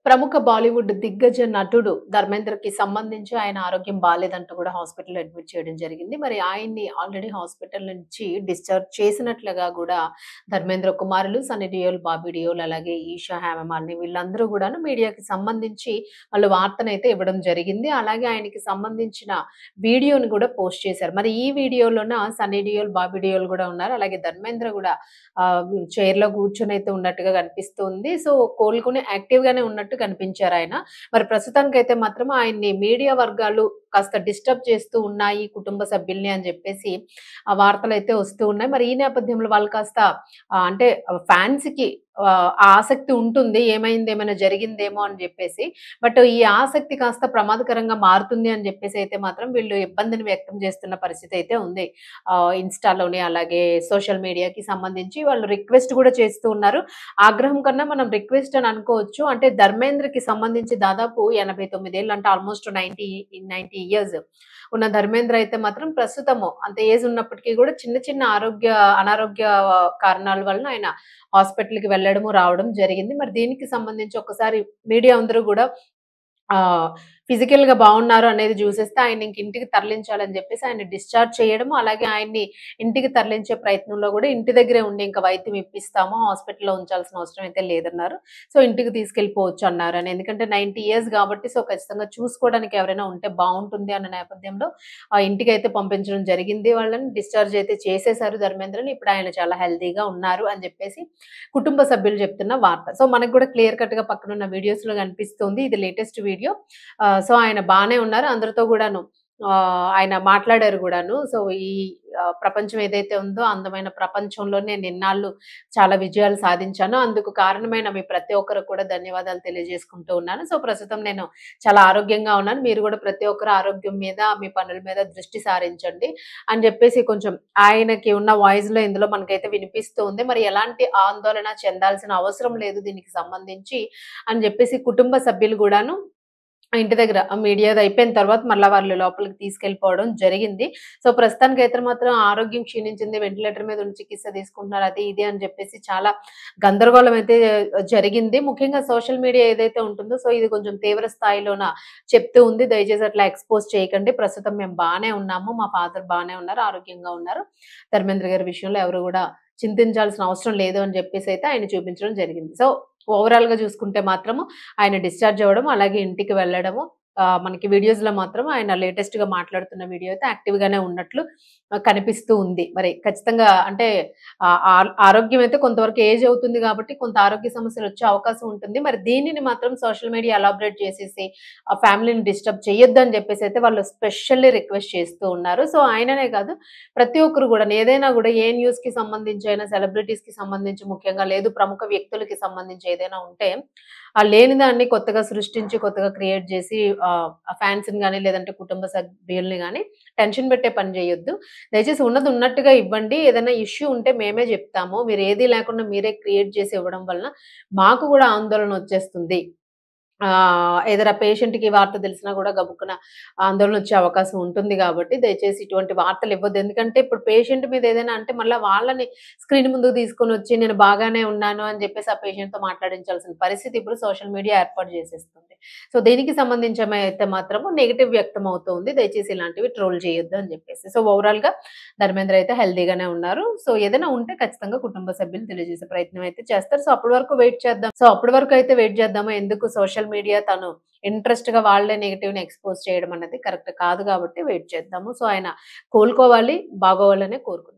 ప్రముఖ బాలీవుడ్ దిగ్గజ నటుడు ధర్మేంద్రకి సంబంధించి ఆయన ఆరోగ్యం బాలేదంటూ కూడా హాస్పిటల్‌లో అడ్మిట్ చేయడం జరిగింది. మరి ఆయన్ని ఆల్రెడీ హాస్పిటల్ నుంచి డిశ్చార్జ్ చేసినట్లుగా గూడా ధర్మేంద్ర కుమారులు సన్నీ డియోల్, బాబీ డియోల్ అలాగే ఈషా హేమమాలిని వీళ్ళందరూ గూడాను మీడియాకి సంబంధించి వాళ్ళు వార్తనైతే ఇవ్వడం జరిగింది. అలాగే ఆయనకి సంబంధించిన వీడియోని గూడా పోస్ట్ చేశారు. మరి ఈ వీడియోలోన సన్నీ డియోల్, బాబీ డియోల్ గూడా ఉన్నారు. అలాగే ధర్మేంద్ర గూడా చైర్‌లో కూర్చొనైతే ఉన్నట్టుగా కనిపిస్తుంది. సో, కోలుకొని యాక్టివ్‌గానే ఉన్నట్టు కనిపించారాయన. మరి ప్రస్తుతానికైతే మాత్రం ఆయన్ని మీడియా వర్గాలు కాస్త డిస్టర్బ్ చేస్తూ ఉన్నాయి కుటుంబ సభ్యుల్ని అని జెప్పేసి వార్తలైతే వస్తూ ఉన్నాయి. మరి ఈ నేపథ్యంలో వాళ్ళు కాస్త అంటే ఫ్యాన్స్‌కి ఆసక్తి ఉంటుంది. ఏమైంది? ఏమైనా జరిగిందేమో అని జెప్పేసి. బట్ ఈ ఆసక్తి కాస్త ప్రమాదకరంగా మారుతుంది అని జెప్పేసి అయితే మాత్రం వీళ్ళు ఇబ్బందిని వ్యక్తం చేస్తున్న పరిస్థితి అయితే ఉంది. ఇన్‌స్టాలోని అలాగే సోషల్ మీడియాకి సంబంధించి వాళ్ళు రిక్వెస్ట్ గూడా చేస్తూ ఉన్నారు. ఆగ్రహం కన్నా మనం రిక్వెస్ట్ అని అనుకోవచ్చు. అంటే ధర్మేంద్రకి సంబంధించి దాదాపు 89 ఏళ్ళు అంటే ఆల్‌మోస్ట్ 90 ఇయర్స్ ఉన్న ధర్మేంద్ర అయితే మాత్రం ప్రస్తుతము అంత ఏజ్ ఉన్నప్పటికీ గూడా చిన్న చిన్న అనారోగ్య కారణాల వలన ఆయన హాస్పిటల్‌కి వెళ్ళడము, రావడం జరిగింది. మరి దీనికి సంబంధించి ఒక్కసారి మీడియా అందరూ గూడా ఫిజికల్‌గా బావున్నారు అనేది జూసేస్తే ఆయన్ని ఇంక ఇంటికి తరలించాలని జెప్పేసి ఆయన్ని డిశ్చార్జ్ చేయడము, అలాగే ఆయన్ని ఇంటికి తరలించే ప్రయత్నంలో గూడా ఇంటి దగ్గరే ఉండి ఇంక వైద్యం ఇప్పిస్తాము. హాస్పిటల్‌లో ఉంచాల్సిన అవసరం అయితే లేదన్నారు. సో, ఇంటికి తీసుకెళ్ళిపోవచ్చు అన్నారని. ఎందుకంటే 90 ఇయర్స్ గాబట్టి సో, ఖచ్చితంగా చూసుకోవడానికి ఎవరైనా ఉంటే బావుంటుంది అన్న నేపథ్యంలో ఇంటికైతే పంపించడం జరిగింది. వాళ్ళని డిశ్చార్జ్ అయితే చేసేసారు ధర్మేంద్రని. ఇప్పుడు ఆయన చాలా హెల్తీగా ఉన్నారు అని జెప్పేసి కుటుంబ సభ్యులు చెప్తున్న వార్త. సో, మనకు గూడా క్లియర్ కట్‌గా పక్కనున్న వీడియోస్‌లో కనిపిస్తుంది. ఇది లేటెస్ట్ వీడియో. సో, ఆయన బానే ఉన్నారు. అందరితో గూడాను ఆయన మాట్లాడారు గూడాను. సో, ఈ ప్రపంచం ఏదైతే ఉందో అందమైన ప్రపంచంలో నేనిన్నాళ్ళు చాలా విజయాలు సాధించాను. అందుకు కారణమైన మీ ప్రతి ఒక్కరికి కూడా ధన్యవాదాలు తెలియజేసుకుంటూ ఉన్నాను. సో, ప్రస్తుతం నేను చాలా ఆరోగ్యంగా ఉన్నాను. మీరు గూడా ప్రతి ఒక్కరు ఆరోగ్యం మీద, మీ పనుల మీద దృష్టి సారించండి అని జెప్పేసి కొంచెం ఆయనకి ఉన్న వాయిస్‌లో ఇందులో మనకైతే వినిపిస్తూ ఉంది. మరి ఎలాంటి ఆందోళన చెందాల్సిన అవసరం లేదు దీనికి సంబంధించి అని జెప్పేసి కుటుంబ సభ్యులు గూడాను ఇంటి దగ్గర మీడియాది అయిపోయిన తర్వాత మళ్ళా వాళ్ళు లోపలికి తీసుకెళ్ళిపోవడం జరిగింది. సో, ప్రస్తుతానికైతే మాత్రం ఆరోగ్యం క్షీణించింది. వెంటిలేటర్ మీద ఉండి చికిత్స తీసుకుంటున్నారు. అది ఇది అని చెప్పేసి చాలా గందరగోళం అయితే జరిగింది. ముఖ్యంగా సోషల్ మీడియా ఏదైతే ఉంటుందో సో, ఇది కొంచెం తీవ్ర స్థాయిలోన చెప్తూ ఉంది. దయచేసి అట్లా ఎక్స్‌పోజ్ చేయకండి. ప్రస్తుతం మేము బానే ఉన్నాము. మా ఫాదర్ బానే ఉన్నారు. ఆరోగ్యంగా ఉన్నారు. ధర్మేంద్ర గారి విషయంలో ఎవరు గూడా చింతించాల్సిన అవసరం లేదు అని చెప్పేసైతే ఆయన చూపించడం జరిగింది. సో, ఓవరాల్‌గా చూసుకుంటే మాత్రము ఆయన డిశ్చార్జ్ అవ్వడం, అలాగే ఇంటికి వెళ్ళడము. మనకి వీడియోస్‌లో మాత్రం ఆయన లేటెస్ట్‌గా మాట్లాడుతున్న వీడియో అయితే యాక్టివ్‌గానే ఉన్నట్లు కనిపిస్తూ ఉంది. మరి ఖచ్చితంగా అంటే ఆరోగ్యం అయితే కొంతవరకు ఏజ్ అవుతుంది కాబట్టి కొంత ఆరోగ్య సమస్యలొచ్చే అవకాశం ఉంటుంది. మరి దీనిని మాత్రం సోషల్ మీడియా ఎలాబరేట్ చేసేసి ఆ ఫ్యామిలీని డిస్టర్బ్ చేయొద్దని చెప్పేసైతే వాళ్ళు స్పెషల్లీ రిక్వెస్ట్ చేస్తూ ఉన్నారు. సో, ఆయననే కాదు ప్రతి ఒక్కరు గూడాను ఏదైనా గూడా ఏ న్యూస్‌కి సంబంధించి అయినా, సెలబ్రిటీస్‌కి సంబంధించి ముఖ్యంగా లేదు ప్రముఖ వ్యక్తులకి సంబంధించి ఏదైనా ఉంటే, లేని దాన్ని కొత్తగా సృష్టించి, కొత్తగా క్రియేట్ జేసి ఫాన్స్‌ని గాని, లేదంటే కుటుంబ సభ్యుల్ని గాని టెన్షన్ పెట్టే పని జేయొద్దు. దయచేసి ఉన్నది ఉన్నట్టుగా ఇవ్వండి. ఏదైనా ఇష్యూ ఉంటే మేమే జెప్తాము. మీరు ఏది లేకుండా మీరే క్రియేట్ జేసి ఇవ్వడం వలన మాకు గూడా ఆందోళనొచ్చేస్తుంది. ఏదైనా పేషెంట్‌కి వార్త తెలిసినా గూడా గబుక్కున ఆందోళనొచ్చే అవకాశం ఉంటుంది గాబట్టి, దయచేసి ఇటువంటి వార్తలివ్వద్దు. ఎందుకంటే, ఇప్పుడు పేషెంట్ మీద ఏదైనా అంటే మళ్ళా వాళ్ళని స్క్రీన్ ముందుకు తీసుకొనొచ్చి నేను బాగానే ఉన్నాను అని జెప్పేసి ఆ పేషెంట్‌తో మాట్లాడించాల్సిన పరిస్థితి ఇప్పుడు సోషల్ మీడియా ఏర్పాటు జేసేస్తుంది. సో, దీనికి సంబంధించి మాత్రము నెగెటివ్ వ్యక్తమవుతుంది. దయచేసి ఇలాంటివి ట్రోల్ చేయొద్దు అని జెప్పేసి. సో, ఓవరాల్‌గా ధర్మేంద్ర అయితే హెల్తీగానే ఉన్నారు. సో, ఏదైనా ఉంటే ఖచ్చితంగా కుటుంబ సభ్యులు తెలియజేసే ప్రయత్నం అయితే చేస్తారు. సో, అప్పటి వరకు వెయిట్ చేద్దాం. సో, అప్పటి వరకు అయితే వెయిట్ చేద్దాము. ఎందుకు సోషల్ మీడియా తను ఇంట్రెస్ట్‌గా వాళ్ళే నెగెటివ్‌ని ఎక్స్‌పోజ్ చేయడం అనేది కరెక్ట్ కాదు గాబట్టి వెయిట్ చేద్దాము. సో, ఆయన కోలుకోవాలి, బాగోవాలనే కోరుకుందాం.